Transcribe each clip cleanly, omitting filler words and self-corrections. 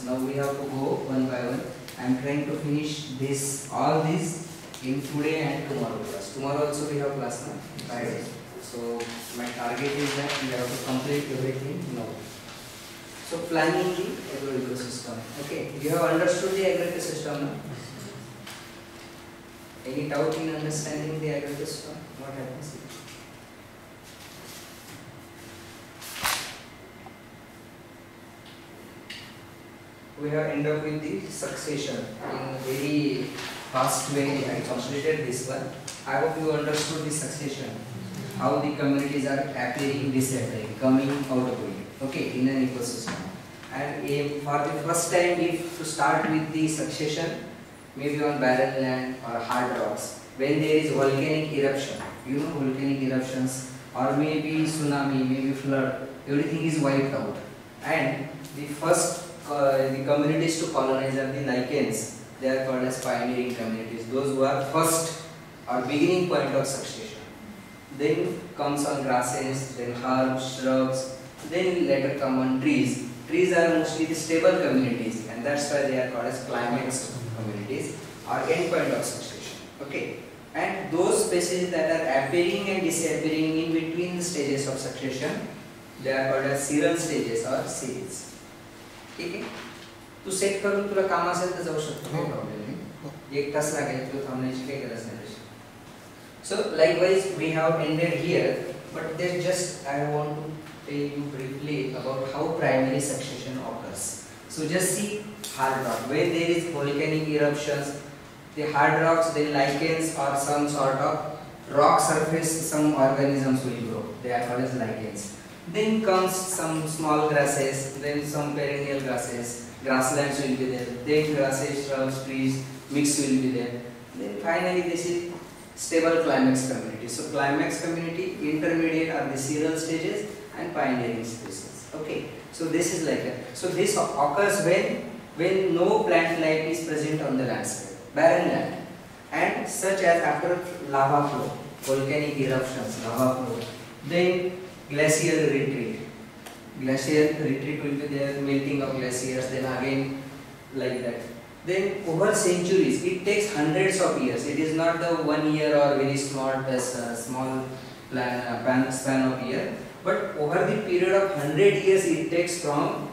Now we have to go one by one. I am trying to finish this all this in today and tomorrow class. Tomorrow also we have class now, Friday. So my target is that we have to complete everything now. So planning the agro ecosystem. Okay, you have understood the agro ecosystem now? Any doubt in understanding the agro ecosystem? What happens? We have ended up with the succession in a very fast way. I completed this one. I hope you understood the succession, how the communities are appearing, disappearing, coming out of it, okay, in an ecosystem. And if for the first time, if to start with the succession, maybe on barren land or hard rocks, when there is volcanic eruption, you know volcanic eruptions, or maybe tsunami, maybe flood, everything is wiped out. And the first the communities to colonize are the lichens. They are called as pioneering communities. Those who are first or beginning point of succession. Then comes on grasses, then herbs, shrubs, then later come on trees. Trees are mostly the stable communities, and that's why they are called as climax communities or end point of succession. Okay. And those species that are appearing and disappearing in between the stages of succession, they are called as serial stages or series. ठीक है, तू set करून तुला काम असेल तर जाऊ शकतो, काही प्रॉब्लेम नाही, एक तास लागेल तुला थांबण्याची काही गरज नाही. So likewise we have ended here, but there just I want to tell you briefly about how primary succession occurs. So just see hard rock. When there is volcanic eruptions, the hard rocks, then lichens or some sort of rock surface, some organisms will grow. They are called as lichens. Then comes some small grasses, then some perennial grasses, grasslands will be there, then grasses, shrubs, trees, mix will be there. Then finally this is stable climax community. So climax community, intermediate are the serial stages and pioneering species. Okay, so this is like that. So this occurs when no plant life is present on the landscape, barren land, and such as after lava flow, volcanic eruptions, lava flow, then glacial retreat. Glacial retreat will be there, melting of glaciers, then again like that. Then over centuries, it takes hundreds of years. It is not the 1 year or very small span of year, but over the period of 100 years, it takes from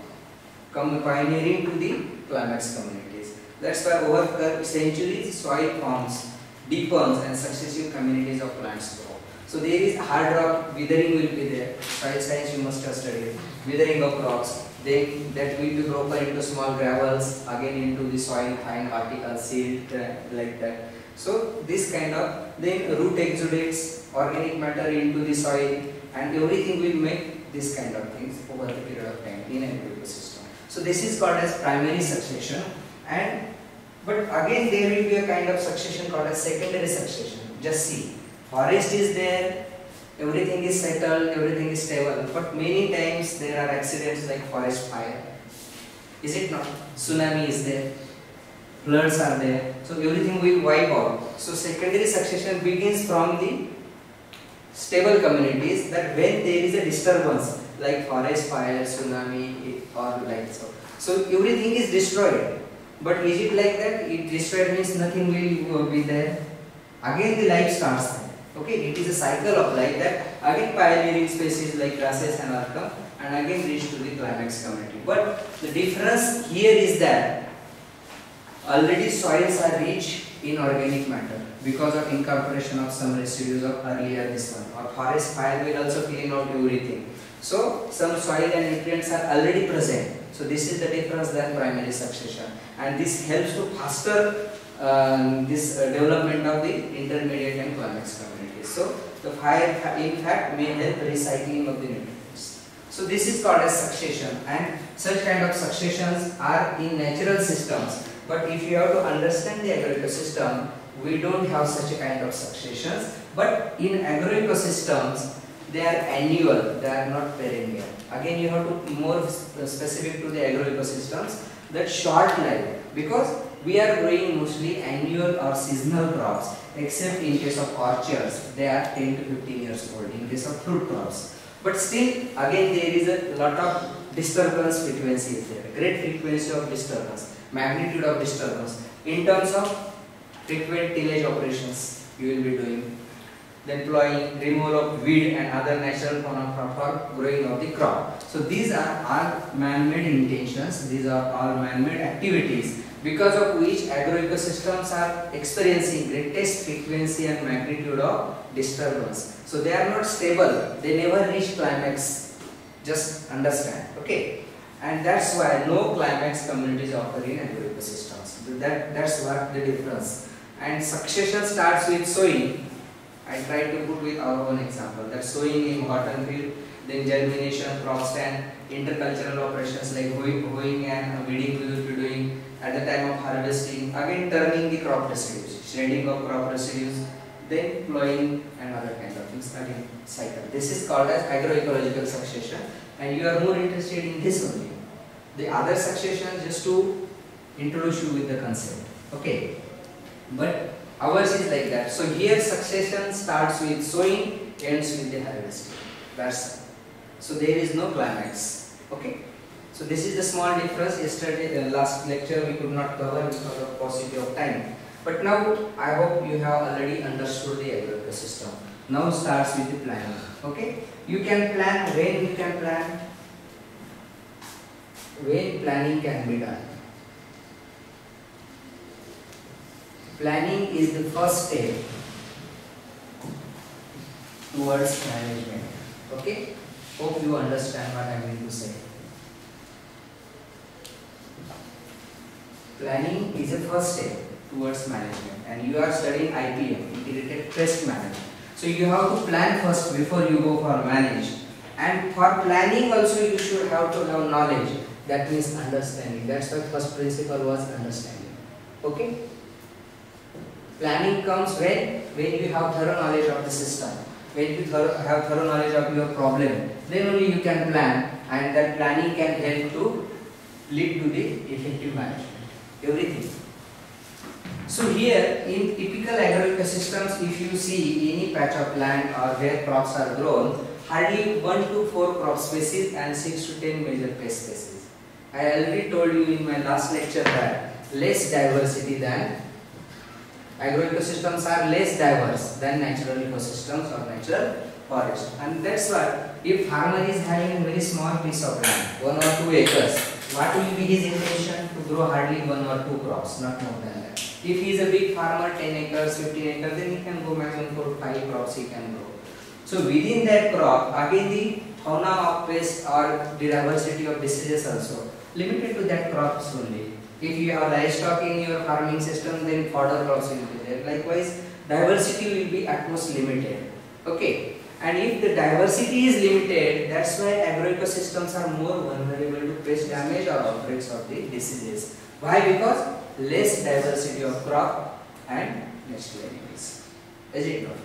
pioneering to the climax communities. That's why over centuries, soil forms, deepens, and successive communities of plants grow. So there is hard rock, withering will be there. Soil science you must have studied. Withering of rocks. Then that will be broken into small gravels, again into the soil, fine particles, silt, like that. So this kind of, then root exudates organic matter into the soil, and everything will make this kind of things over the period of time in an ecosystem. So this is called as primary succession, but again there will be a kind of succession called as secondary succession. Just see. Forest is there, everything is settled, everything is stable, but many times there are accidents like forest fire. Is it not? Tsunami is there, floods are there, so everything will wipe out. So secondary succession begins from the stable communities, that when there is a disturbance like forest fire, tsunami or like so. So everything is destroyed, but is it like that? It destroyed means nothing will be there. Again the life starts there. Okay, it is a cycle of life that again pioneering species like grasses and all come and again reach to the climax community. But the difference here is that already soils are rich in organic matter because of incorporation of some residues of earlier this one, or forest fire will also clean out everything. So some soil and nutrients are already present. So this is the difference than primary succession, and this helps to faster this development of the intermediate and climax communities. So the fire in fact may help recycling of the nutrients. So this is called as succession, and such kind of successions are in natural systems. But if you have to understand the agroecosystem, we don't have such a kind of successions. But in agroecosystems, they are annual, they are not perennial. Again, you have to be more specific to the agroecosystems, that short life, because we are growing mostly annual or seasonal crops, except in case of orchards, they are 10 to 15 years old, in case of fruit crops. But still, again, there is a lot of disturbance frequency is there. Great frequency of disturbance, magnitude of disturbance in terms of frequent tillage operations you will be doing. Then plowing, removal of weed and other natural phenomena for growing of the crop. So these are all man-made intentions. These are all man-made activities, because of which agroecosystems are experiencing greatest frequency and magnitude of disturbance. So they are not stable. They never reach climax. Just understand, okay? And that's why no climax communities occur in agroecosystems. That's what the difference. And succession starts with sowing. I tried to put with our own example, that sowing in cotton field, then germination, crop stand, intercultural operations like hoeing and weeding we will be doing at the time of harvesting, again turning the crop residues, shredding of crop residues, then plowing and other kind of things again cycle. This is called as agroecological succession, and you are more interested in this only. The other succession just to introduce you with the concept, okay? But ours is like that. So here succession starts with sowing, ends with the harvesting. That's all. So there is no climax. Okay. So this is the small difference. Yesterday, last lecture we could not cover because of paucity of time. But now I hope you have already understood the agroecosystem. Now starts with the planning. Okay. You can plan when you can plan. When planning can be done. Planning is the first step towards management. Okay? Hope you understand what I mean to say. Planning is the first step towards management, and you are studying IPM, Integrated Pest Management. So you have to plan first before you go for manage. And for planning also you should have to have knowledge. That means understanding. That's why first principle was understanding. Okay? Planning comes when you have thorough knowledge of the system, when you have thorough knowledge of your problem, then only you can plan, and that planning can help to lead to the effective management. Everything. So here in typical agroecosystems, if you see any patch of land or where crops are grown, hardly 1 to 4 crop species and 6 to 10 major pest species. I already told you in my last lecture that less diversity than agroecosystems are less diverse than natural ecosystems or natural forest, and that's why if farmer is having a very small piece of land, 1 or 2 acres, what will be his intention? To grow hardly 1 or 2 crops, not more than that. If he is a big farmer, 10 acres, 15 acres, then he can go maximum 4 to 5 crops he can grow. So within that crop, again the fauna of pest or the diversity of diseases also limited to that crops only. If you have livestock in your farming system, then fodder crops will be there. Likewise, diversity will be at most limited. Okay. And if the diversity is limited, that's why agroecosystems are more vulnerable to pest damage or outbreaks of the diseases. Why? Because less diversity of crop and natural enemies. Is it not?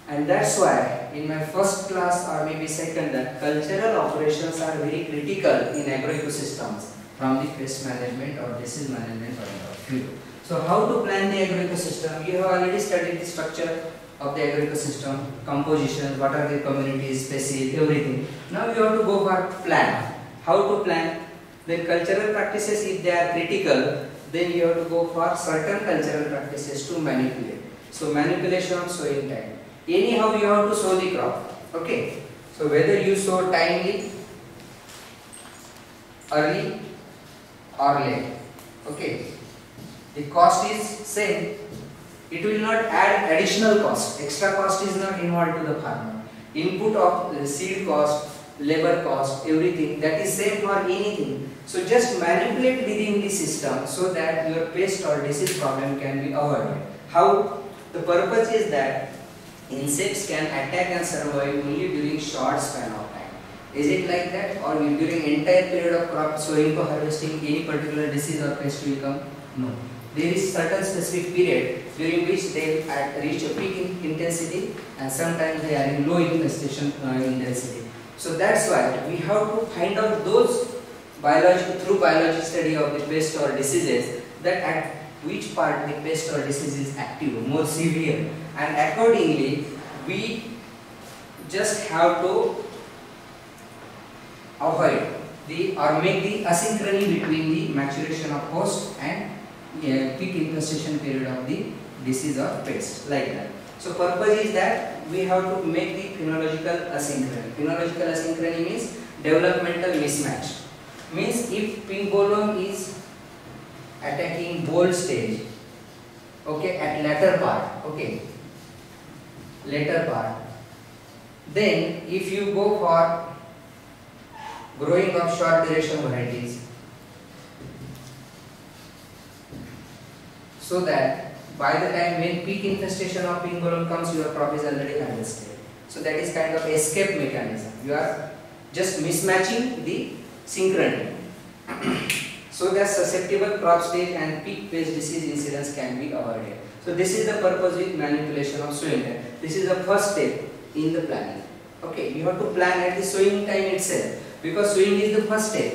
And that's why in my first class or maybe second, that cultural operations are very critical in agroecosystems from the pest management or disease management point of view. So how to plan the agroecosystem? You have already studied the structure of the agroecosystem, composition, what are the communities, species, everything. Now you have to go for plan. How to plan? Then cultural practices, if they are critical, then you have to go for certain cultural practices to manipulate. So manipulation of sowing time. Anyhow you have to sow the crop. Okay. So whether you sow timely, early or late. Okay. The cost is same. It will not add additional cost. Extra cost is not involved to the farmer. Input of seed cost, labor cost, everything, that is same for anything. So just manipulate within the system so that your pest or disease problem can be avoided. How? The purpose is that insects can attack and survive only during short span of time. Is it like that, or will during entire period of crop sowing to harvesting any particular disease or pest will come? No. There is certain specific period during which they reach a peak intensity, and sometimes they are in low infestation intensity. So that's why we have to find out those through biological study of the pest or diseases, that at which part the pest or disease is active, more severe, and accordingly we just have to avoid the or make the asynchrony between the maturation of host and peak infestation period of the disease or pest, like that. So purpose is that we have to make the phenological asynchrony. Phenological asynchrony means developmental mismatch. Means if pink bollworm is attacking bolt stage, okay, at latter part, okay, later part, then if you go for growing of short duration varieties, so that by the time when peak infestation of pink bollworm comes, your crop is already harvested. So that is kind of escape mechanism. You are just mismatching the synchrony. So that susceptible crop stage and peak pest disease incidence can be avoided. So this is the purpose with manipulation of sowing time. This is the first step in the planning. Okay, you have to plan at the sowing time itself, because sowing is the first step.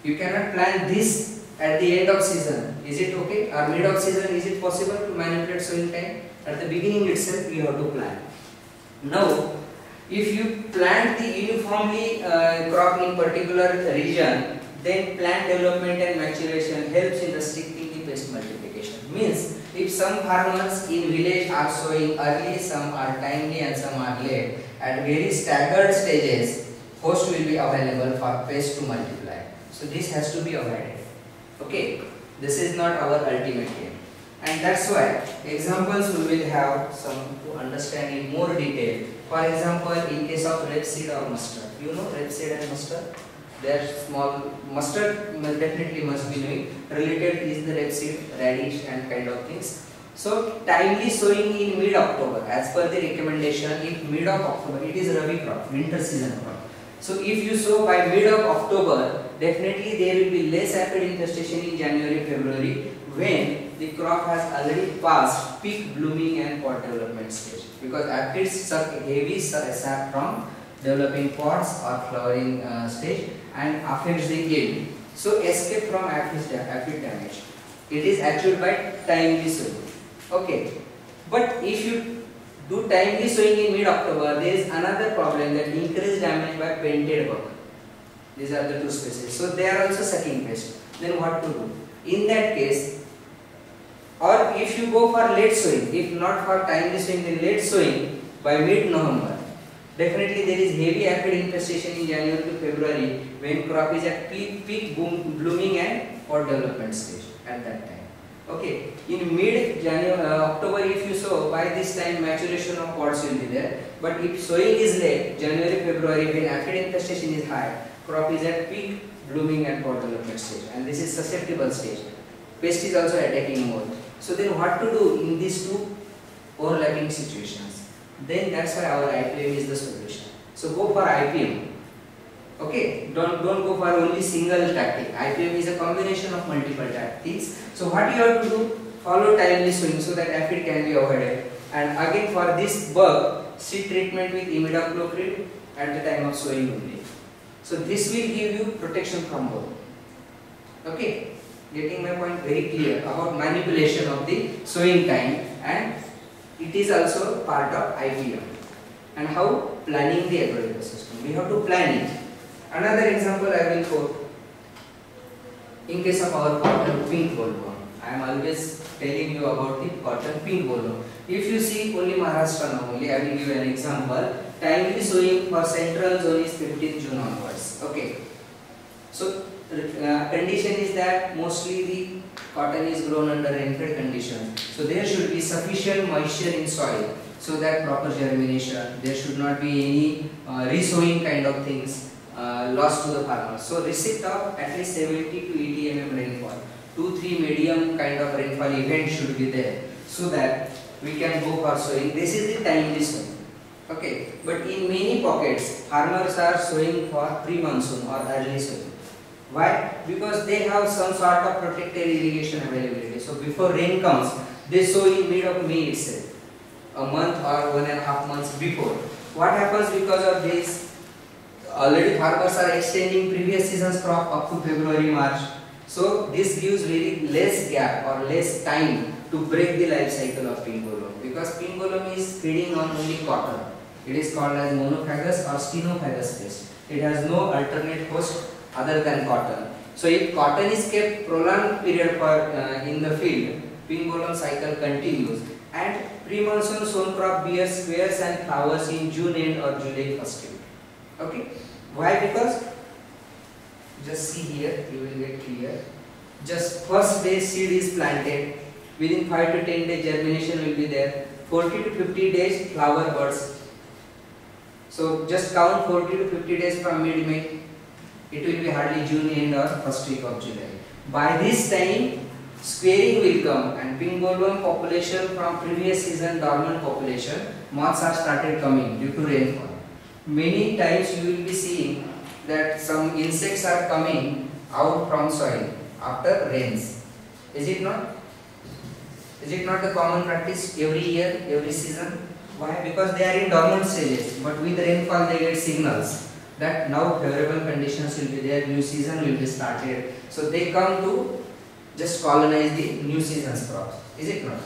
You cannot plan this at the end of season. Is it okay? Or mid of season, is it possible to manipulate sowing time? At the beginning itself, you have to plan. Now, if you plant the uniformly crop in particular region, then plant development and maturation helps in restricting the pest multiplication. Means, if some farmers in village are sowing early, some are timely and some are late, at very staggered stages, host will be available for pest to multiply. So this has to be avoided. Okay, this is not our ultimate aim. And that's why examples we will have some to understand in more detail. For example, in case of rapeseed or mustard, you know rapeseed and mustard? They are small. Mustard definitely must be knowing. Related is the rapeseed, radish and kind of things. So timely sowing in mid-October, as per the recommendation. If mid of October, it is Rabi crop, winter season crop. So if you sow by mid of October, definitely there will be less aphid infestation in January, February, when the crop has already passed peak blooming and pod development stage. Because aphids suck heavy sap from developing pods or flowering stage, and aphids they yield. So escape from aphid damage. It is achieved by timely sowing. Okay, but if you do timely sowing in mid-October, there is another problem, that increased damage by painted bug. These are the two species. So they are also sucking pest. Then what to do? In that case, or if you go for late sowing, if not for timely sowing, then late sowing by mid-November, definitely there is heavy aphid infestation in January to February, when crop is at peak blooming and pod development stage at that time. Okay, in mid-January, October if you sow, by this time maturation of pods will be there. But if sowing is late, January, February, when aphid infestation is high, crop is at peak blooming and pod development stage, and this is susceptible stage. Pest is also attacking more. So then what to do in these two overlapping situations? Then that's why our IPM is the solution. So go for IPM. Okay, don't go for only single tactic. IPM is a combination of multiple tactics. So what you have to do? Follow timely sowing so that aphid can be avoided. And again for this bug, seed treatment with imidacloprid at the time of sowing only. So this will give you protection from both. Okay, getting my point very clear about manipulation of the sowing time, and it is also part of IPM. And how? Planning the agroecosystem. We have to plan it. Another example I will quote. In case of our cotton pink bollworm, I am always telling you about the cotton pink bollworm. If you see only Maharashtra now, only I will give an example. Timely sowing for central zone is 15th June onwards. Okay. So condition is that mostly the cotton is grown under rain-fed conditions. So there should be sufficient moisture in soil so that proper germination. There should not be any re-sowing kind of things lost to the farmer. So receipt of at least 70 to 80 mm rainfall. 2-3 medium kind of rainfall event should be there so that we can go for sowing. This is the timely sowing. Okay, but in many pockets, farmers are sowing for pre-monsoon or early sowing. Why? Because they have some sort of protected irrigation availability. So before rain comes, they sow in mid of May itself, a month or 1.5 months before. What happens because of this? Already farmers are extending previous season's crop up to February, March. So this gives very less gap or less time to break the life cycle of pink bollworm, because pink bollworm is feeding on only cotton. It is called as monophagous or stenophagous pest. It has no alternate host other than cotton. So if cotton is kept prolonged period for in the field, pink bollworm cycle continues, and pre-monsoon sown crop bears squares and flowers in June end or July first week. Okay, why? Because just see here, you will get clear. Just first day seed is planted, within 5 to 10 days germination will be there, 40 to 50 days flower buds. So just count 40 to 50 days from mid-May, it will be hardly June end or first week of July. By this time squaring will come, and pink bollworm population from previous season dormant population, moths are started coming due to rainfall. Many times you will be seeing that some insects are coming out from soil after rains. Is it not? Is it not the common practice every year, every season? Why? Because they are in dormant stages, but with rainfall they get signals that now favorable conditions will be there, new season will be started. So they come to just colonize the new season's crops. Is it not?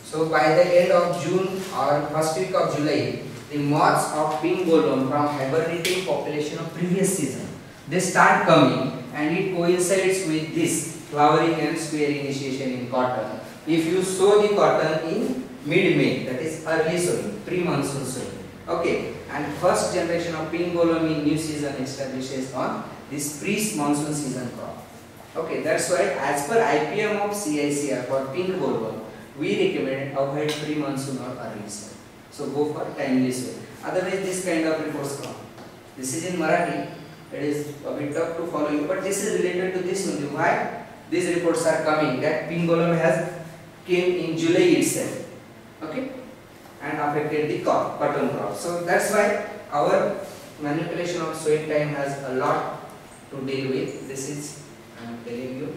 So by the end of June or first week of July, the moths of pink bollworm from hibernating population of previous season, they start coming, and it coincides with this flowering and square initiation in cotton. If you sow the cotton in mid-May, that is early sowing, pre-monsoon sowing. Okay, and first generation of pink bollworm in new season establishes on this pre-monsoon season crop. Okay, that's why as per IPM of CICR for pink bollworm, we recommend avoid pre-monsoon or early sowing. So go for timely sowing. Otherwise, this kind of reports come. This is in Marathi. It is a bit tough to follow you, but this is related to this only. Why these reports are coming? That pink bollworm has came in July itself. Okay, and affected the cotton crop. So that's why our manipulation of sowing time has a lot to deal with. This is I am telling you.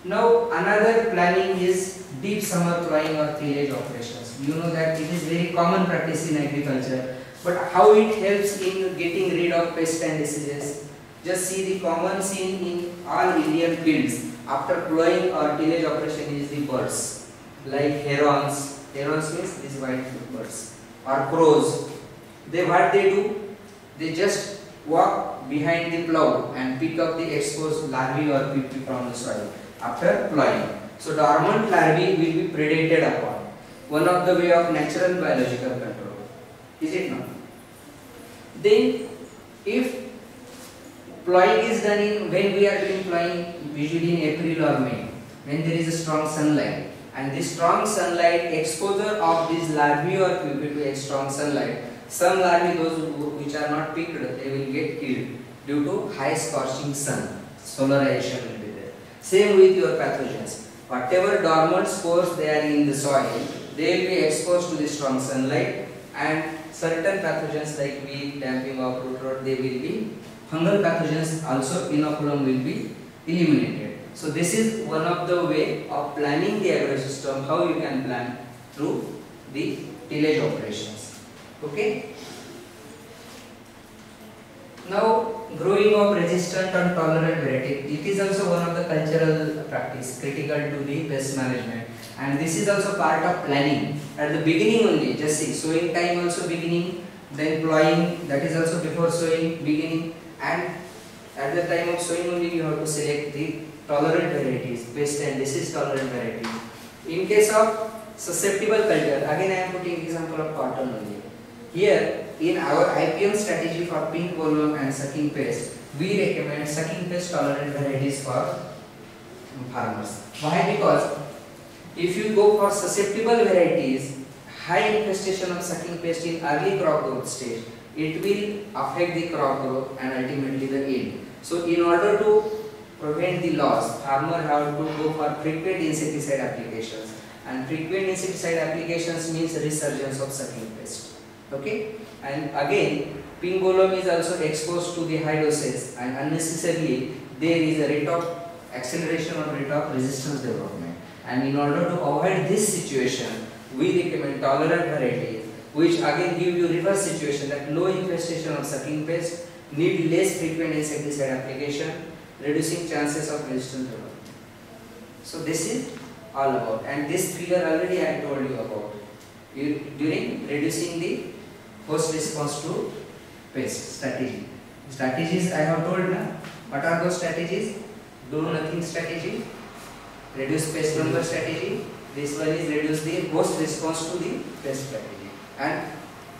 Now another planning is deep summer plowing or tillage operations. You know that it is very common practice in agriculture, but how it helps in getting rid of pests and diseases. Just see the common scene in all Indian fields after plowing or tillage operation is the birds like herons. Herons means these white birds or crows. What they do? They just walk behind the plow and pick up the exposed larvae or pupae from the soil after plowing. So dormant larvae will be predated upon. One of the way of natural biological control. Is it not? Then if plowing is done in, when we are doing plowing, usually in April or May, when there is a strong sunlight, and this strong sunlight exposure of these larvae or pupae to a strong sunlight, some larvae, those which are not picked, they will get killed due to high scorching sun. Solarization will be there. Same with your pathogens. Whatever dormant spores they are in the soil, they will be exposed to the strong sunlight, and certain pathogens like weed, damping of root rot, they will be, fungal pathogens also inoculum will be eliminated. So this is one of the way of planning the agro-system, how you can plan through the tillage operations. Okay. Now growing of resistant and tolerant variety, it is also one of the cultural practice critical to the pest management, and this is also part of planning. At the beginning only, just see, sowing time also beginning, then plowing, that is also before sowing beginning, and at the time of sowing only you have to select the tolerant varieties, pest and disease tolerant varieties. In case of susceptible culture, again I am putting example of cotton only. Here in our IPM strategy for pink bollworm and sucking pest, we recommend sucking pest tolerant varieties for farmers. Why? Because if you go for susceptible varieties, high infestation of sucking pest in early crop growth stage, it will affect the crop growth and ultimately the yield. So in order to prevent the loss, farmer have to go for frequent insecticide applications, and frequent insecticide applications means resurgence of sucking pest. Okay, and again pink bollworm is also exposed to the high doses, and unnecessarily there is a rate of acceleration or rate of resistance development, and in order to avoid this situation, we recommend tolerant varieties, which again give you reverse situation, that low infestation of sucking pest, need less frequent insecticide application, reducing chances of resistance development. So this is all about, and this figure already I told you about during reducing the host response to pest strategy. Strategies I have told now. What are those strategies? Do nothing strategy, reduce pest number strategy. This one is reduce the host response to the pest strategy, and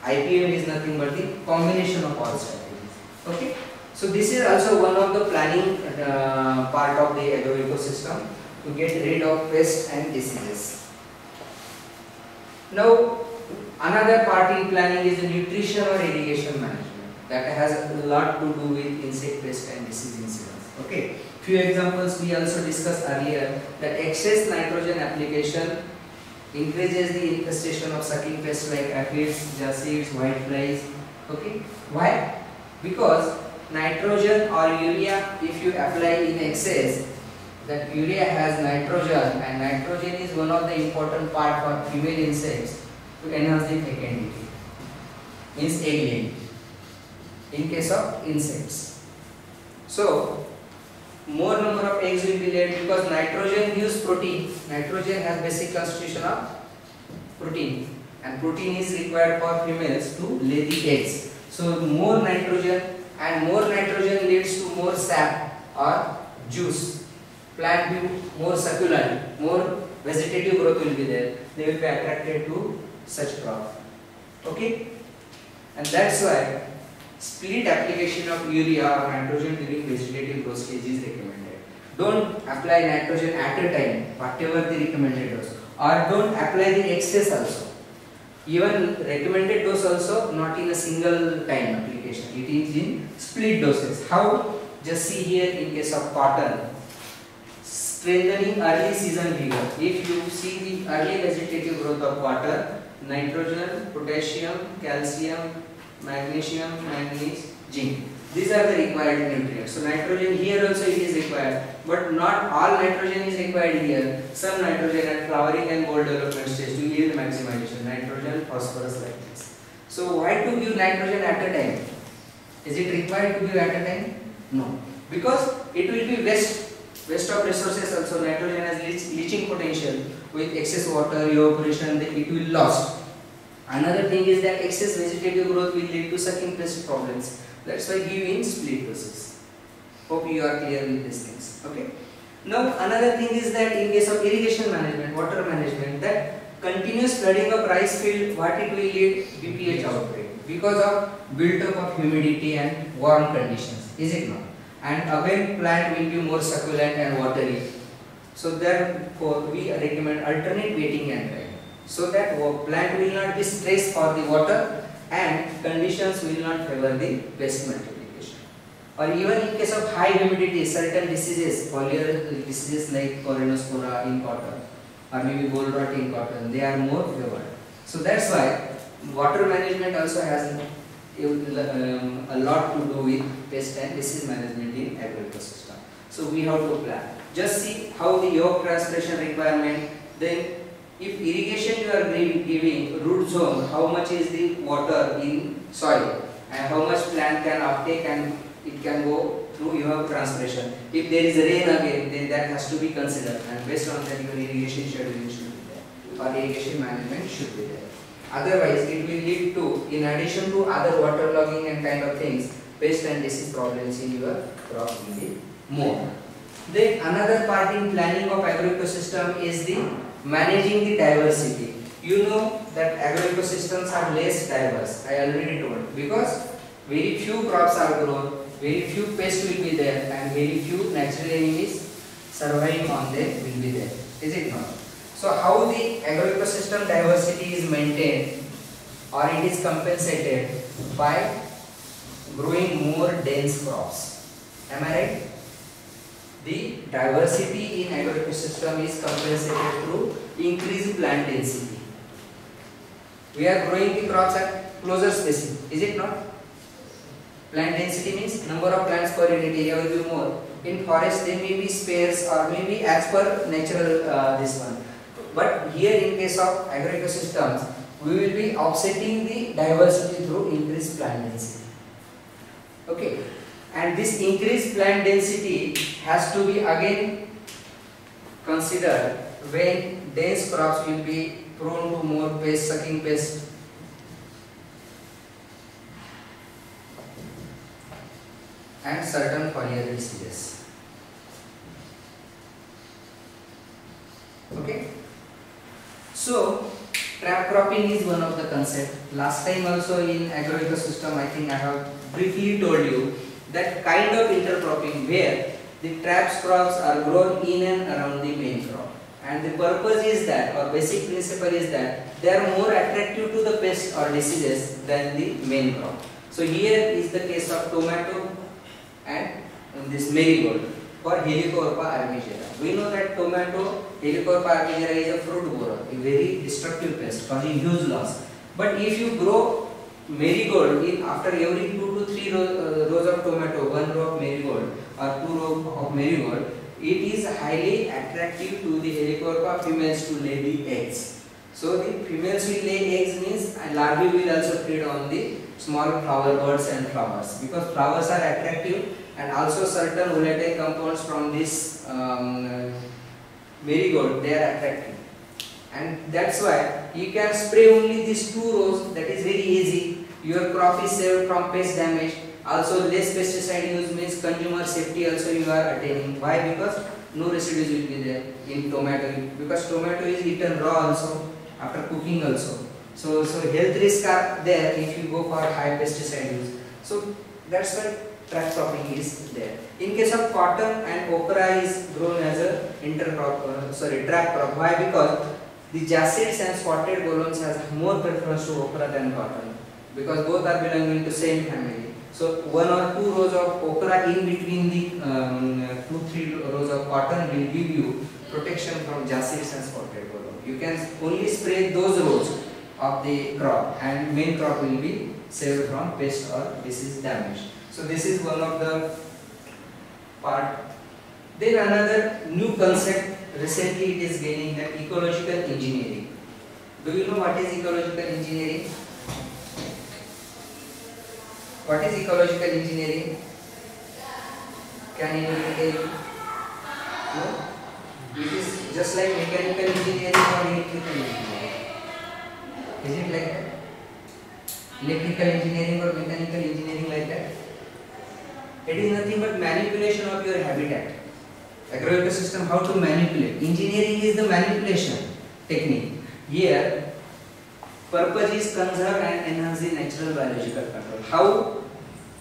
IPM is nothing but the combination of all strategies. Okay. So this is also one of the planning part of the agroecosystem to get rid of pests and diseases. Now another part in planning is the nutrition or irrigation management that has a lot to do with insect pest and disease incidence. Okay, few examples we also discussed earlier, that excess nitrogen application increases the infestation of sucking pests like aphids, jassids, whiteflies. Okay, why? Because nitrogen or urea, if you apply in excess, that urea has nitrogen, and nitrogen is one of the important part for female insects to enhance the fecundity, means egg laying in case of insects. So more number of eggs will be laid because nitrogen gives protein. Nitrogen has basic constitution of protein, and protein is required for females to lay the eggs. So more nitrogen, and more nitrogen leads to more sap or juice. Plant will be more succulent, more vegetative growth will be there. They will be attracted to such crop. Okay, and that's why split application of urea or nitrogen during vegetative growth stage is recommended. Don't apply nitrogen at a time, whatever the recommended dose, or don't apply the excess also. Even recommended dose also not in a single time application. It is in split doses. How? Just see here in case of cotton. Strengthening early season vigor. If you see the early vegetative growth of cotton, nitrogen, potassium, calcium, magnesium, manganese, zinc. These are the required nutrients. So nitrogen here also it is required, but not all nitrogen is required here. Some nitrogen at flowering and bole development stage to yield maximization. Nitrogen, phosphorus like this. So why to give nitrogen at a time? Is it required to give at a time? No, because it will be waste of resources also. Nitrogen has leaching potential. With excess water evaporation, it will lost. Another thing is that excess vegetative growth will lead to sucking pest problems. That's why give in split doses. Hope you are clear with these things. Okay. Now another thing is that in case of irrigation management, water management, that continuous flooding of rice field, what it will lead? BPH outbreak because of built up of humidity and warm conditions. Is it not? And again plant will be more succulent and watery. So therefore we recommend alternate wetting and drying, so that plant will not be stressed for the water and conditions will not favor the pest multiplication. Or even in case of high humidity, certain diseases, foliar diseases like Corinospora in cotton or maybe boll rot in cotton, they are more favored. So that's why water management also has a lot to do with pest and disease management in agroecosystem. So we have to plan. Just see how the yolk transpiration requirement, then if irrigation you are giving root zone, how much is the water in soil and how much plant can uptake and it can go through your transpiration. If there is rain again, then that has to be considered, and based on that your irrigation scheduling should be there or irrigation management should be there. Otherwise it will lead to, in addition to other waterlogging and kind of things, pest and disease problems in your crop will be more. Then another part in planning of agroecosystem is the managing the diversity. You know that agroecosystems are less diverse, I already told, because very few crops are grown, very few pests will be there, and very few natural enemies surviving on them will be there. Is it not? So how the agroecosystem diversity is maintained or it is compensated? By growing more dense crops. Am I right? The diversity in agroecosystem is compensated through increased plant density. We are growing the crops at closer spacing, is it not? Plant density means number of plants per unit area will be more. In forest they may be sparse or maybe as per natural this one. But here in case of agroecosystems, we will be offsetting the diversity through increased plant density. Okay. And this increased plant density has to be again considered when dense crops will be prone to more pest, sucking pest. and certain foliar diseases. Okay. So trap cropping is one of the concepts. Last time also in agroecosystem, I think I have briefly told you that kind of intercropping where the trap crops are grown in and around the main crop, and the purpose is that, or basic principle is that, they are more attractive to the pests or diseases than the main crop. So here is the case of tomato and this marigold for Helicoverpa armigera. We know that tomato, Helicoverpa armigera is a fruit borer, a very destructive pest causing huge loss. But if you grow marigold in after every 2 to 3 rows of tomato, 1 row of marigold or 2 rows of marigold, it is highly attractive to the Helicoverpa females to lay the eggs. So the females will lay eggs means larvae will also feed on the small flower buds and flowers, because flowers are attractive, and also certain volatile compounds from this marigold, they are attractive, and that's why you can spray only these 2 rows. That is very easy. Your crop is saved from pest damage. Also less pesticide use means consumer safety also you are attaining. Why? Because no residues will be there in tomato, because tomato is eaten raw also, after cooking also. So health risks are there if you go for high pesticide use. So that's why trap cropping is there. In case of cotton and okra is grown as a trap crop. Why? Because the jacids and spotted bolons has more preference to okra than cotton, because both are belonging to same family. So 1 or 2 rows of okra in between the 2-3 rows of cotton will give you protection from jacids and spotted bolon. You can only spray those rows of the crop, and main crop will be saved from pest or disease damage. So this is one of the part. Then another new concept recently it is gaining, that ecological engineering. Do you know what is ecological engineering? What is ecological engineering? Can anybody tell me? No? It is just like mechanical engineering or electrical engineering. Is it like that? Electrical engineering or mechanical engineering like that? It is nothing but manipulation of your habitat. Agroecosystem, how to manipulate. Engineering is the manipulation technique. Here, purpose is conserve and enhance the natural biological control. How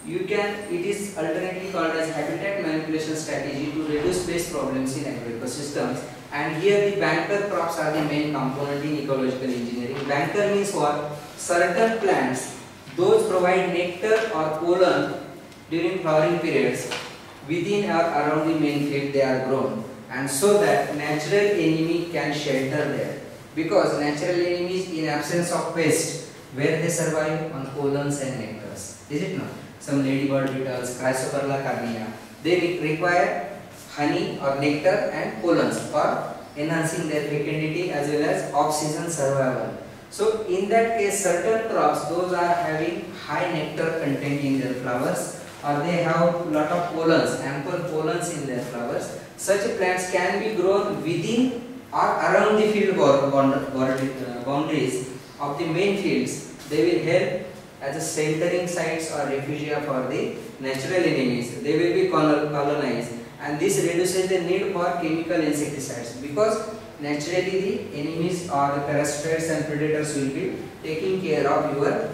you can, it is alternately called as habitat manipulation strategy to reduce pest problems in agroecosystems. And here the banker crops are the main component in ecological engineering. Banker means what? Certain plants, those provide nectar or pollen during flowering periods within or around the main field they are grown, and so that natural enemy can shelter there. Because natural enemies in absence of pest, where they survive on pollens and nectars. Is it not? Some ladybird beetles, Chrysoperla carnea, they require honey or nectar and pollens for enhancing their fecundity as well as off-season survival. So in that case, certain crops, those are having high nectar content in their flowers, or they have lot of pollens, ample pollens in their flowers. Such plants can be grown within or around the field boundaries of the main fields. They will help as a sheltering sites or refugia for the natural enemies. They will be colonized, and this reduces the need for chemical insecticides, because naturally the enemies or the parasites and predators will be taking care of your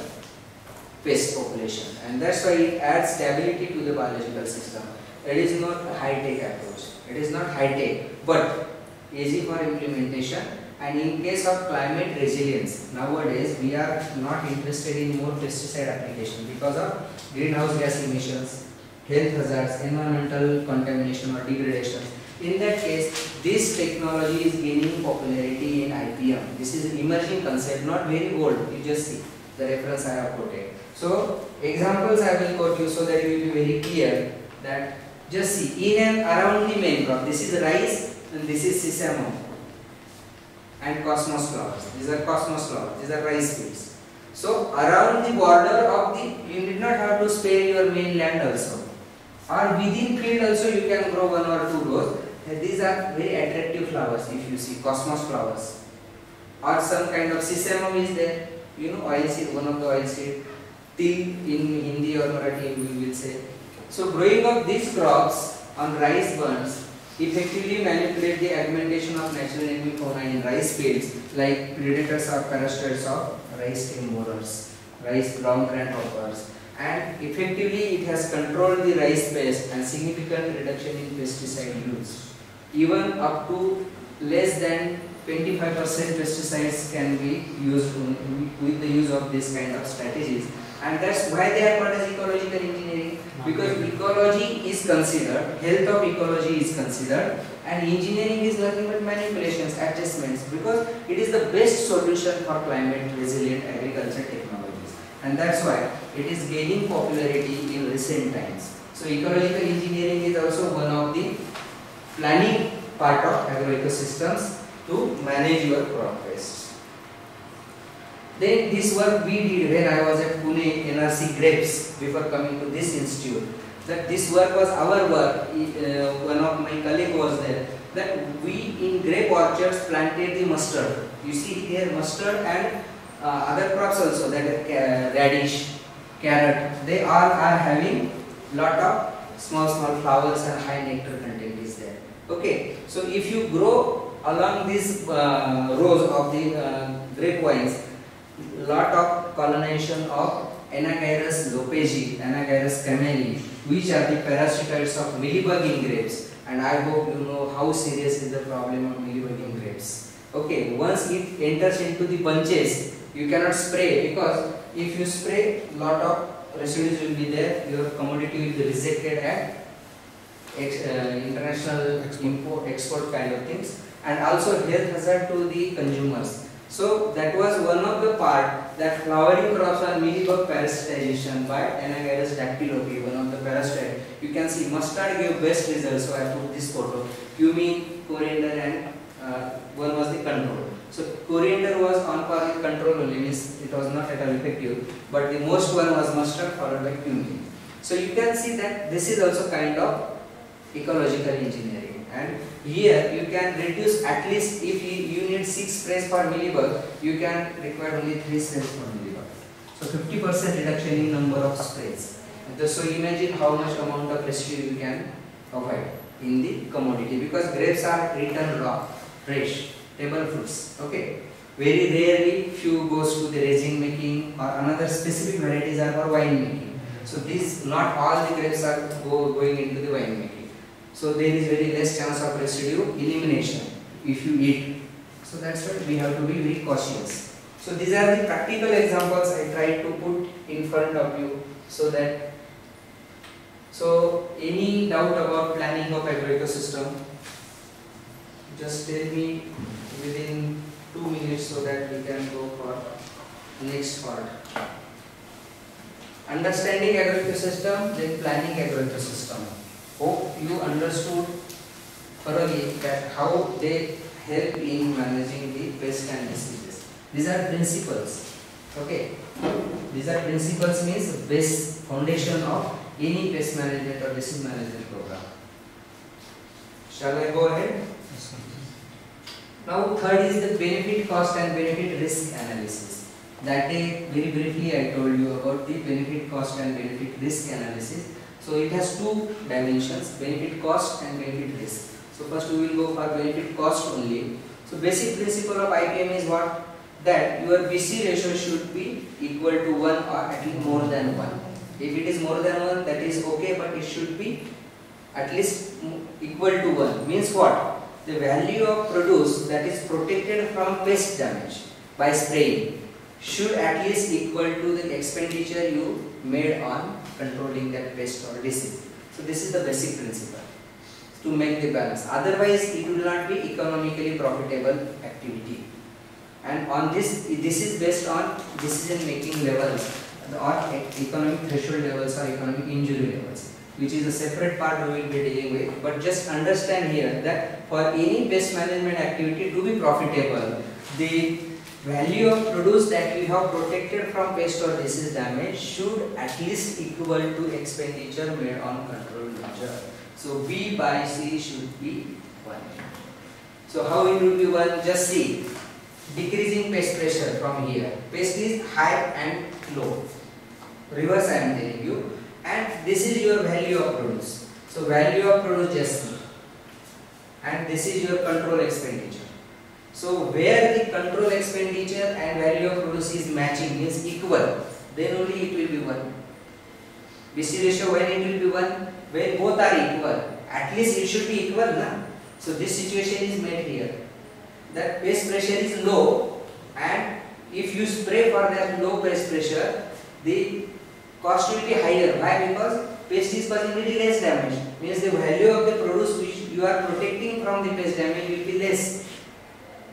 pest population, and that's why it adds stability to the biological system. It is not a high-tech approach. It is not high-tech, but easy for implementation. And in case of climate resilience, nowadays we are not interested in more pesticide application because of greenhouse gas emissions, health hazards, environmental contamination or degradation. In that case, this technology is gaining popularity in IPM. This is an emerging concept, not very old. You just see the reference I have quoted. So examples I will quote you so that you will be very clear that just see in and around the main crop. This is rice and this is sesame and cosmos flowers. These are cosmos flowers. These are rice fields. So around the border of the, you did not have to spare your main land also, or within field also you can grow 1 or 2 rows. These are very attractive flowers. If you see cosmos flowers, or some kind of sesame is there. You know, oil seed, one of the oil seed. Til in Hindi or Marathi we will say. So growing of these crops on rice bunds effectively manipulate the augmentation of natural enemy fauna in rice fields like predators or parasites of rice stem borers, rice ground grasshopers, and effectively it has controlled the rice pest and significant reduction in pesticide use. Even up to less than 25% pesticides can be used with the use of this kind of strategies, and that's why they are called as ecological engineering, because ecology is considered, health of ecology is considered, and engineering is nothing but manipulations, adjustments, because it is the best solution for climate resilient agriculture technologies, and that's why it is gaining popularity in recent times. So ecological engineering is also one of the planning part of agroecosystems to manage your crop pests. Then this work we did when I was at Pune NRC Grapes before coming to this institute. That this work was our work. One of my colleague was there. That we in grape orchards planted the mustard. You see here mustard and other crops also, that is radish, carrot. They all are having lot of small flowers and high nectar content is there. Okay, so if you grow along these rows of the grapevines, lot of colonization of Anagyrus lopezi, Anagyrus cameli, which are the parasitoids of mealybug in grapes, and I hope you know how serious is the problem of mealybug in grapes. Okay, once it enters into the bunches, you cannot spray, because if you spray, lot of residues will be there, your commodity will be rejected at international export kind of things, and also health hazard to the consumers. So that was one of the part, that flowering crops are mealybug parasitization by Anagyrus dactylopi, one of the parasite. You can see mustard gave best results, so I put this photo. Cumin, coriander, and one was the control. So coriander was on par with control only, means it was not at all effective, but the most one was mustard followed by cumin. So you can see that this is also kind of ecological engineering, and here you can reduce, at least if you need 6 sprays for mealybug, you can require only 3 sprays for mealybug. So 50% reduction in number of sprays. So imagine how much amount of residue you can avoid in the commodity, because grapes are eaten raw, fresh, table fruits. Okay, very rarely few goes to the resin making, or another specific varieties are for wine making. So these, not all the grapes are going into the wine making. So there is very less chance of residue elimination if you eat. So that's why we have to be very cautious. So these are the practical examples I tried to put in front of you, so that, so any doubt about planning of agroecosystem, just tell me within 2 minutes so that we can go for next part. Understanding agroecosystem, then planning agroecosystem. Hope you understood thoroughly that how they help in managing the pest and diseases. These are principles. Okay, these are principles, means base foundation of any pest management or disease management program. Shall I go ahead? Now third is the benefit, cost and benefit risk analysis. That day very briefly I told you about the benefit, cost and benefit risk analysis. So it has 2 dimensions, benefit cost and benefit risk. So first we will go for benefit cost only. So basic principle of IPM is what? That your BC ratio should be equal to 1 or at least more than 1. If it is more than 1, that is okay, but it should be at least equal to 1. Means what? The value of produce that is protected from pest damage by spraying should at least equal to the expenditure you made on controlling that pest or disease. So this is the basic principle to make the balance. Otherwise it will not be economically profitable activity. And on this is based on decision making levels or economic threshold levels or economic injury levels, which is a separate part we will be dealing with. But just understand here that for any pest management activity to be profitable, the value of produce that we have protected from pest or disease damage should at least equal to expenditure made on control measure. So B by C should be 1. So how it will be 1? Just see. Decreasing pest pressure from here. Pest is high and low. Reverse I am telling you. and this is your value of produce. So value of produce just see, and this is your control expenditure. So where the control expenditure and value of produce is matching, means equal, then only it will be 1. BC ratio when it will be 1? When both are equal. At least it should be equal, na? So this situation is made here. That pest pressure is low, and if you spray for that low pest pressure, the cost will be higher. Why? Because pest is causing very less damage. Means the value of the produce which you are protecting from the pest damage will be less,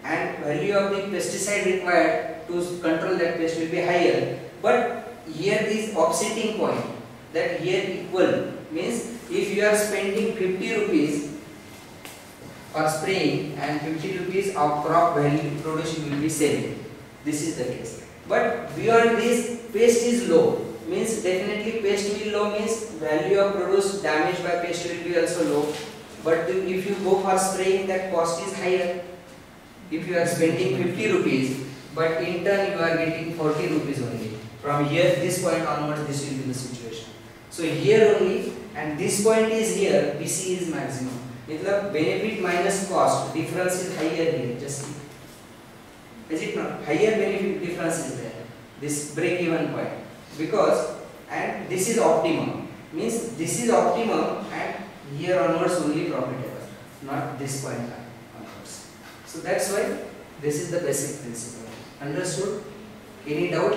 and value of the pesticide required to control that pest will be higher. But here is offsetting point, that here equal, means if you are spending 50 rupees for spraying and 50 rupees of crop value produce you will be saving. This is the case. But beyond this, pest is low, means definitely pest will low, means value of produce damaged by pest will be also low. But if you go for spraying, that cost is higher. If you are spending 50 rupees, but in turn you are getting 40 rupees only. From here, this point onwards, this will be the situation. So here only, and this point is here, BC is maximum. If the benefit minus cost difference is higher here, just see. Is it not? Higher benefit difference is there. This break even point. Because, and this is optimum. Means this is optimum, and here onwards only profitable. Not this point onwards. So that's why this is the basic principle. Understood? Any doubt?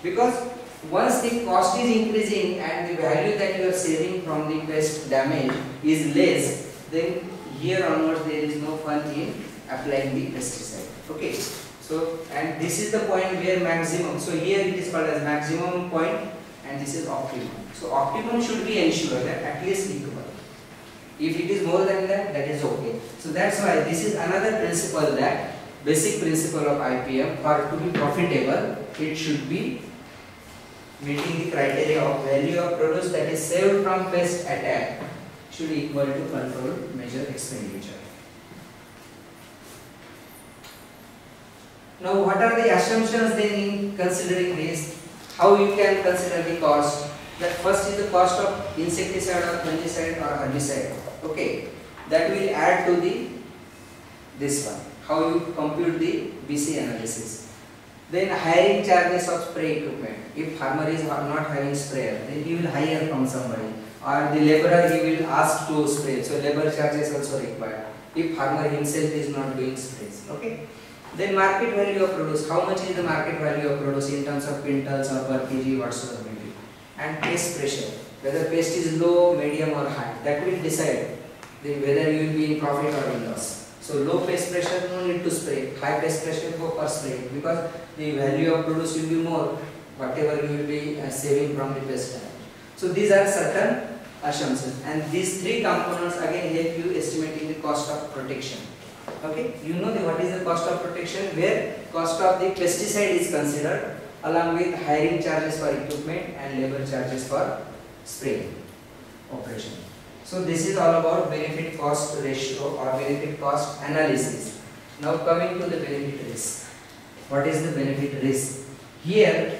Because once the cost is increasing and the value that you are saving from the pest damage is less, then here onwards there is no fun in applying the pesticide. Okay. So, and this is the point where maximum. So here it is called as maximum point, and this is optimum. So optimum should be ensured that at least equal. If it is more than that, that is okay. So that's why this is another principle, that basic principle of IPM, for to be profitable, it should be meeting the criteria of value of produce that is saved from pest attack should equal to control measure expenditure. Now what are the assumptions then in considering this? How you can consider the cost? That first is the cost of insecticide or fungicide or herbicide. Okay, that will add to the this one. How you compute the BC analysis. Then hiring charges of spray equipment. If farmer is not having sprayer, then he will hire from somebody, or the laborer he will ask to spray. So labor charges also required. If farmer himself is not doing sprays. Okay. Then market value of produce. How much is the market value of produce in terms of quintals or per kg, whatsoever may be. And pest pressure. Whether pest is low, medium or high. That will decide whether you will be in profit or in loss. So low pest pressure, no need to spray. High pest pressure, go for spray, because the value of produce will be more, whatever you will be saving from the pest damage. So these are certain assumptions, and these three components again help you estimating the cost of protection. Okay, you know what is the cost of protection, where cost of the pesticide is considered along with hiring charges for equipment and labor charges for spraying operation. So this is all about benefit cost ratio or benefit cost analysis. Now coming to the benefit risk. What is the benefit risk? Here,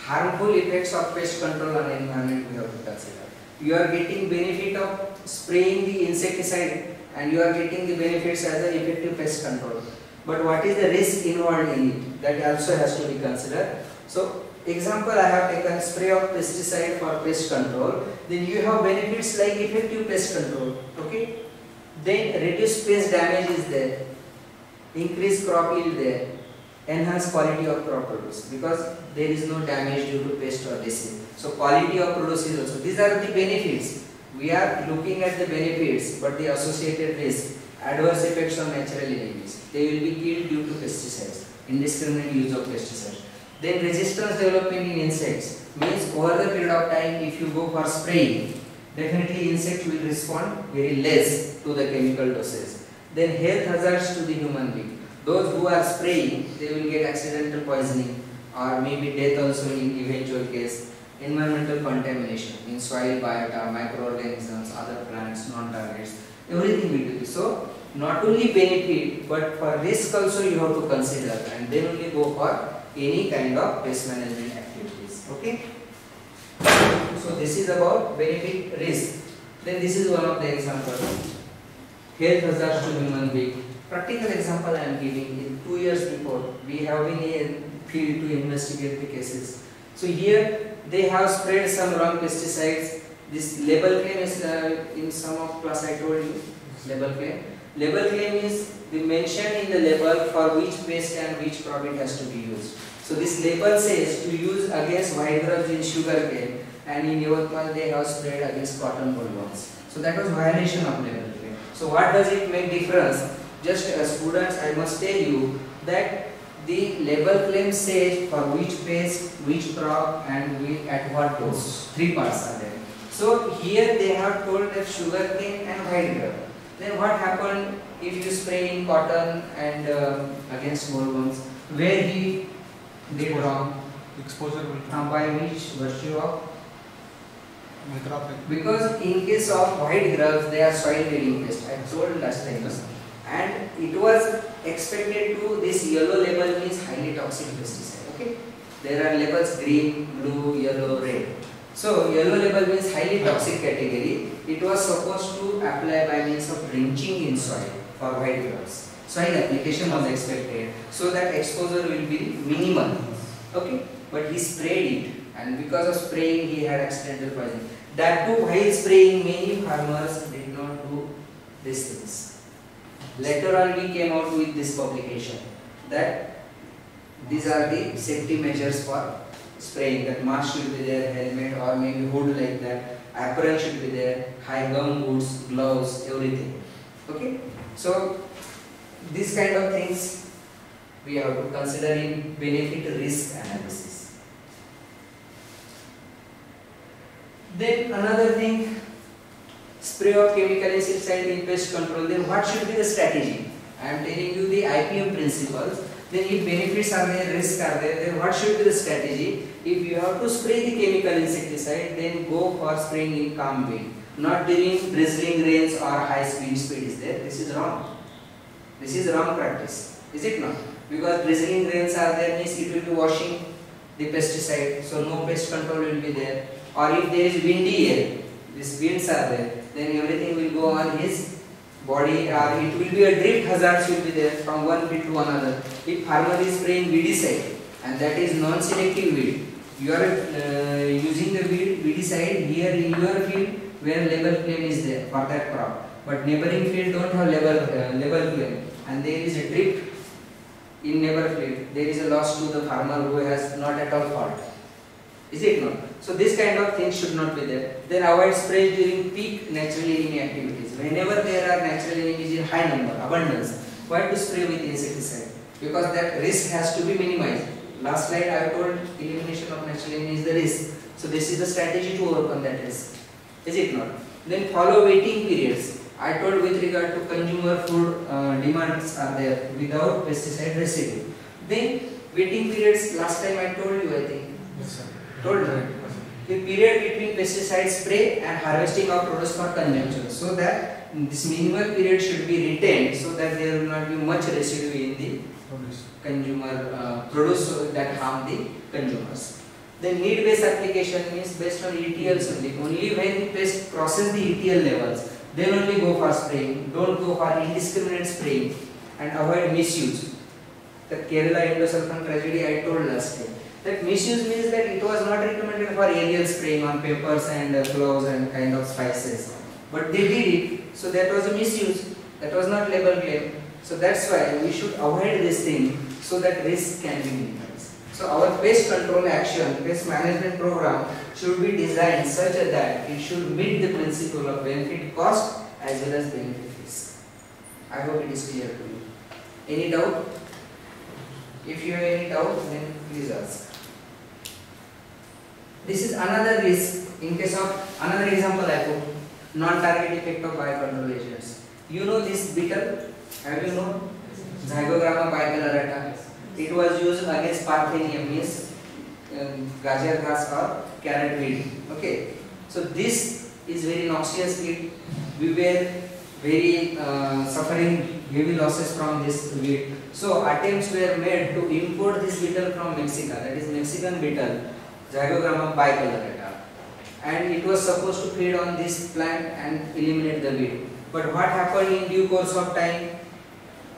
harmful effects of pest control on environment we have to consider. You are getting benefit of spraying the insecticide, and you are getting the benefits as an effective pest control. But what is the risk involved in it? That also has to be considered. So, example, I have taken spray of pesticide for pest control. Then you have benefits like effective pest control. Okay. Then reduced pest damage is there. Increased crop yield there. Enhanced quality of crop produce, because there is no damage due to pest or disease. So quality of produce is also. These are the benefits. We are looking at the benefits, but the associated risk, adverse effects on natural enemies. They will be killed due to pesticides, indiscriminate use of pesticides. Then resistance development in insects, means over the period of time, if you go for spraying, definitely insect will respond very less to the chemical doses. Then health hazards to the human being. Those who are spraying, they will get accidental poisoning or maybe death also in eventual case. Environmental contamination in soil biota, microorganisms, other plants, non-targets, everything will be. So not only benefit, but for risk also you have to consider, and then only go for any kind of pest management activities. Okay. So So this is about benefit risk. Then this is one of the examples. Health hazards to human being. Practical example I am giving. In 2 years before, we have been in field to investigate the cases. So here they have spread some wrong pesticides. This label claim is in some of class I told you. Label claim. Label claim is the mention in the label for which pest and which product has to be used. So this label says to use against white grubs in sugar cane, and in Yavatmal they have spread against cotton bollworms. So that was violation of label claim. So what does it make difference? Just as students, I must tell you that the label claim says for which pest, which crop, and at what dose. 3 parts are there. So here they have told that sugar cane and white grub. Then what happened if you spray in cotton and against bollworms? Where he did wrong? Exposure will By which virtue of? microplastic. Because in case of white grubs, they are soil bearing pest. I told last time. And it was expected to, this yellow label means highly toxic pesticide. Okay? There are labels green, blue, yellow, red. So yellow label means highly toxic category. It was supposed to apply by means of drenching in soil for white grubs. Soil application was expected so that exposure will be minimal. Okay? But he sprayed it, and because of spraying he had accidental poisoning. That too, while spraying, many farmers did not do these things. Later on we came out with this publication that these are the safety measures for spraying. That mask should be there, helmet or maybe hood like that, apron should be there, high gum boots, gloves, everything. Okay? So these kind of things we have to consider in benefit risk analysis. Then another thing, spray of chemical insecticide in pest control. Then what should be the strategy? I am telling you the IPM principles. Then if benefits are there, risks are there, then what should be the strategy? If you have to spray the chemical insecticide, then go for spraying in calm wind, not during drizzling rains or high speed is there. This is wrong. This is wrong practice. Is it not? Because drizzling rains are there means it will be washing the pesticide, so no pest control will be there. Or if there is windy air, these winds are there, then everything will go on his body, or it will be a drift hazards will be there from one field to another. If farmer is spraying weedicide, and that is non-selective weed, you are using the weedicide here in your field where label claim is there for that crop, but neighboring field don't have label claim, and there is a drift in neighbor field, there is a loss to the farmer who has not at all fault. Is it not? So this kind of things should not be there. Then avoid spray during peak natural enemy activities. Whenever there are natural enemies in high number, abundance, why to spray with insecticide? Because that risk has to be minimized. Last slide I told elimination of natural enemy is the risk. So this is the strategy to overcome that risk. Is it not? Then follow waiting periods. I told with regard to consumer food demands are there without pesticide residue. Then waiting periods, last time I told you, I think. Yes, sir. Told you. The period between pesticide spray and harvesting of produce for consumption, so that this minimal period should be retained so that there will not be much residue in the consumer produce that harm the consumers. Then need based application means based on ETLs only. Only when the pest crosses the ETL levels, then only go for spraying. Don't go for indiscriminate spraying, and avoid misuse. The Kerala endosulfan tragedy I told last time. That misuse means that it was not recommended for aerial spraying on peppers and cloves and kind of spices, but they did it, so that was a misuse. That was not label claim. So that's why we should avoid this thing so that risk can be minimized. So our pest control action, pest management program should be designed such that it should meet the principle of benefit cost as well as benefit risk. I hope it is clear to you. Any doubt? If you have any doubt, then please ask. This is another risk in case of another example I put, non-target effect of biocontrol agents. You know this beetle? Have you known? Zygogramma bicolorata. It was used against Parthenium, means gajar grass or carrot weed. Okay. So this is very noxious weed. We were very suffering heavy losses from this weed. So attempts were made to import this beetle from Mexico. That is Mexican beetle, Zygogramma bicolorata. and it was supposed to feed on this plant and eliminate the weed. But what happened in due course of time?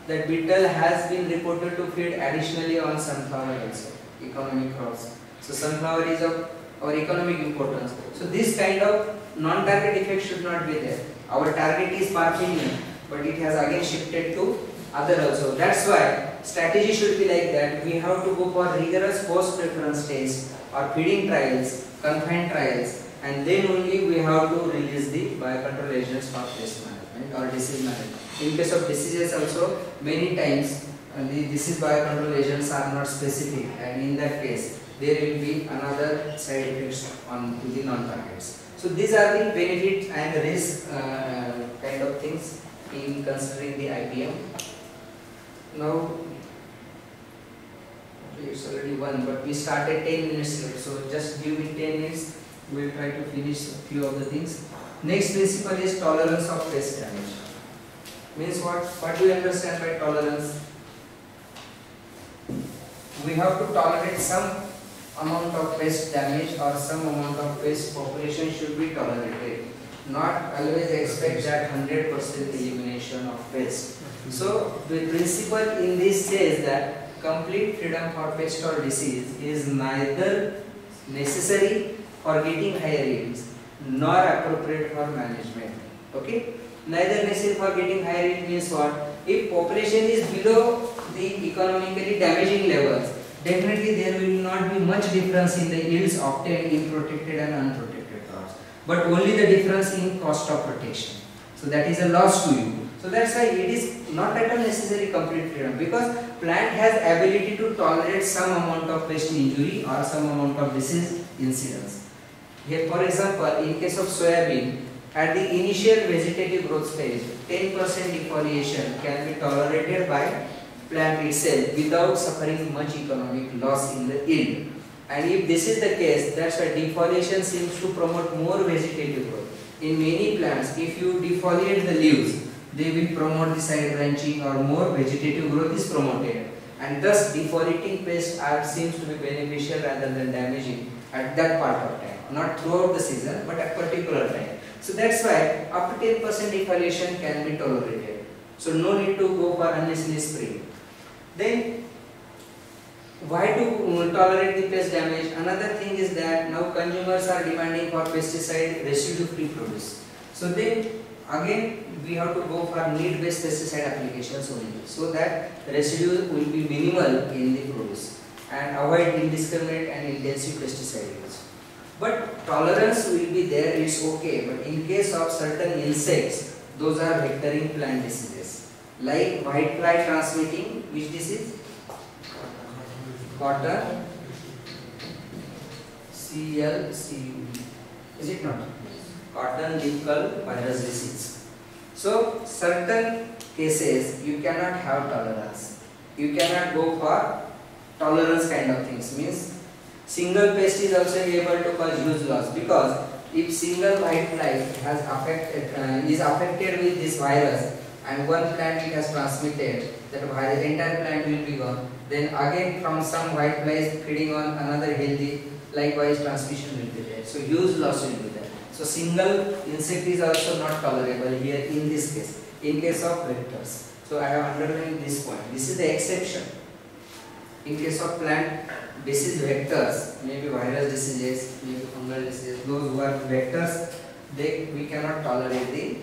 That beetle has been reported to feed additionally on sunflower also, economic crops. So sunflower is of our economic importance. So this kind of non-target effect should not be there. Our target is Parthenium, but it has again shifted to other also. That's why strategy should be like that. We have to go for rigorous post-preference tests or feeding trials, confined trials, and then only we have to release the biocontrol agents for pest management or disease management. In case of diseases also, many times the disease biocontrol agents are not specific, and in that case there will be another side effects on the non-targets. So these are the benefits and risk kind of things in considering the IPM. Now it's already 1, but we started 10 minutes late, so just give it 10 minutes. We will try to finish a few of the things. Next principle is tolerance of pest damage. Means what? What do you understand by tolerance? We have to tolerate some amount of pest damage or some amount of pest population should be tolerated. Not always expect that 100% elimination of pest. So the principle in this says that complete freedom for pest or disease is neither necessary for getting higher yields nor appropriate for management. Okay? Neither necessary for getting higher yield means what? If population is below the economically damaging levels, definitely there will not be much difference in the yields obtained in protected and unprotected crops, but only the difference in cost of protection. So that is a loss to you. So that's why it is not at all necessary complete freedom, because plant has ability to tolerate some amount of pest injury or some amount of disease incidence. Here, for example, in case of soybean, at the initial vegetative growth stage, 10% defoliation can be tolerated by plant itself without suffering much economic loss in the yield. And if this is the case, that's why defoliation seems to promote more vegetative growth. In many plants, if you defoliate the leaves, they will promote the side branching or more vegetative growth is promoted. And thus defoliating pest seems to be beneficial rather than damaging at that part of time. Not throughout the season, but at particular time. So that's why up to 10% defoliation can be tolerated. So no need to go for unnecessary spraying. Then why to tolerate the pest damage? Another thing is that now consumers are demanding for pesticide residue free produce. So then again we have to go for need based pesticide applications only, so that residue will be minimal in the produce and avoid indiscriminate and intensive pesticide use. But tolerance will be there, it's okay, but in case of certain insects, those are vectoring plant diseases like whitefly transmitting which disease? Cotton CLCU, is it not? Cotton leaf curl virus disease. So certain cases you cannot have tolerance. You cannot go for tolerance kind of things. Means single pest is also able to cause huge loss, because if single whitefly is affected with this virus and one plant it has transmitted, that virus, entire plant will be gone. Then again from some whiteflies feeding on another healthy, likewise transmission will be there. So huge loss will be there. So single insect is also not tolerable here in this case, in case of vectors. So I have underlined this point. This is the exception. In case of plant disease vectors, maybe virus diseases, maybe fungal diseases, those who are vectors, we cannot tolerate the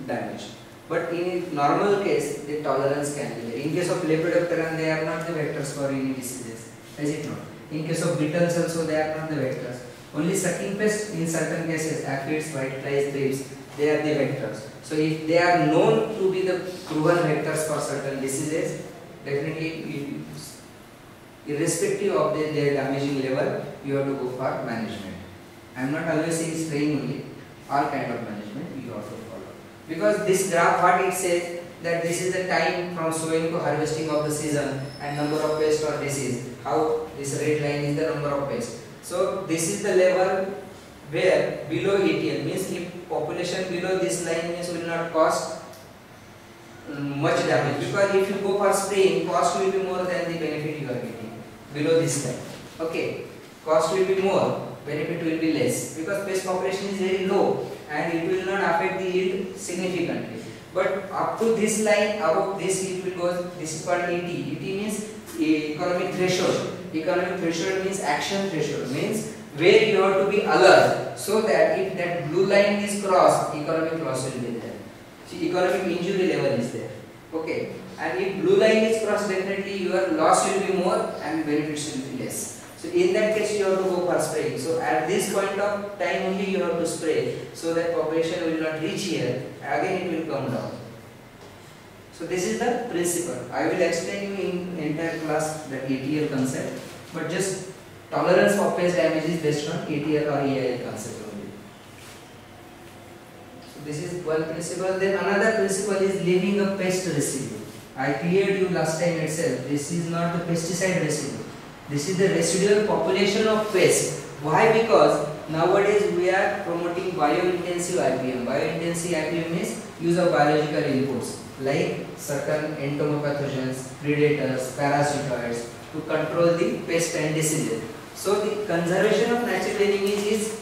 damage. But in normal case, the tolerance can be there. In case of Lepidopteran, they are not the vectors for any diseases, is it not? In case of beetles also, they are not the vectors. Only sucking pests in certain cases, aphids, whiteflies, thrips, they are the vectors. So if they are known to be the proven vectors for certain diseases, definitely irrespective of their damaging level, you have to go for management. I am not always saying spraying only, all kind of management you have to follow. Because this graph, what it says, that this is the time from sowing to harvesting of the season and number of pests or disease. How this red line is the number of pests. So this is the level where below ATL means if population below this line means will not cause much damage, because if you go for spraying, cost will be more than the benefit you are getting below this line. Okay, cost will be more, benefit will be less because pest population is very low and it will not affect the yield significantly. But up to this line, above this it will go. This is called ET. ET means economic threshold. Economic threshold means action threshold, means where you have to be alert so that if that blue line is crossed, economic loss will be there. See, economic injury level is there. Okay, and if blue line is crossed, definitely your loss will be more and benefits will be less. So in that case you have to go for spraying. So at this point of time only you have to spray so that population will not reach here, again it will come down. So this is the principle. I will explain you in entire class the ATL concept, but just tolerance for pest damage is based on ATL or EIL concept only. So this is one principle. Then another principle is leaving a pest residue. I cleared you last time itself. This is not the pesticide residue. This is the residual population of pest. Why? Because nowadays we are promoting bio-intensive IPM. Bio-intensive IPM means use of biological inputs like certain entomopathogens, predators, parasitoids to control the pest and diseases. So the conservation of natural enemies is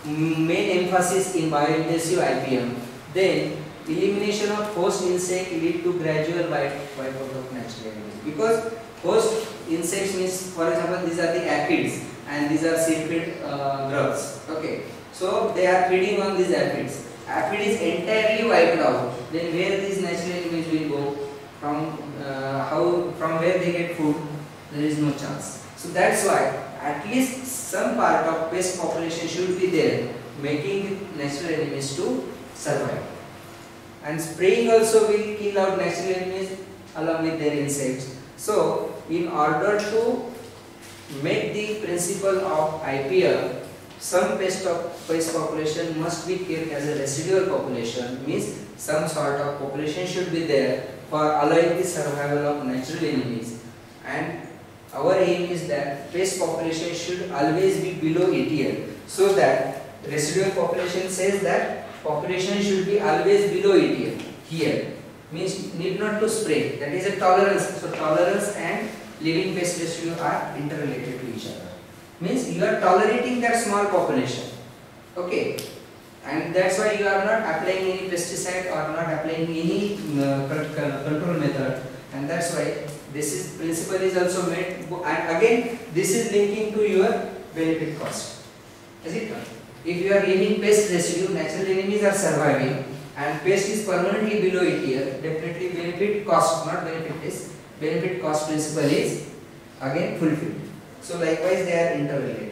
main emphasis in bio-intensive IPM. Then elimination of host insect lead to gradual wipeout of natural enemies. Because host insects means, for example, these are the aphids and these are seed grubs. Okay, so they are feeding on these aphids. Aphid is entirely wiped out. Then where these natural enemies will go? From where they get food? There is no chance. So that's why at least some part of pest population should be there, making the natural enemies to survive. And spraying also will kill out natural enemies along with their insects. So in order to make the principle of IPM, some pest population must be kept as a residual population, means some sort of population should be there for allowing the survival of natural enemies. And our aim is that pest population should always be below ATL, so that residual population says that population should be always below ATL. Here means need not to spray, that is a tolerance. So tolerance and living pest residue are interrelated to each other. Means you are tolerating that small population. Okay, and that's why you are not applying any pesticide or not applying any control method, and that's why this is principle is also made. And again this is linking to your benefit cost. Is it not? If you are leaving pest residue, natural enemies are surviving and pest is permanently below ATL, definitely benefit cost, not benefit is, benefit cost principle is again fulfilled. So likewise they are interrelated.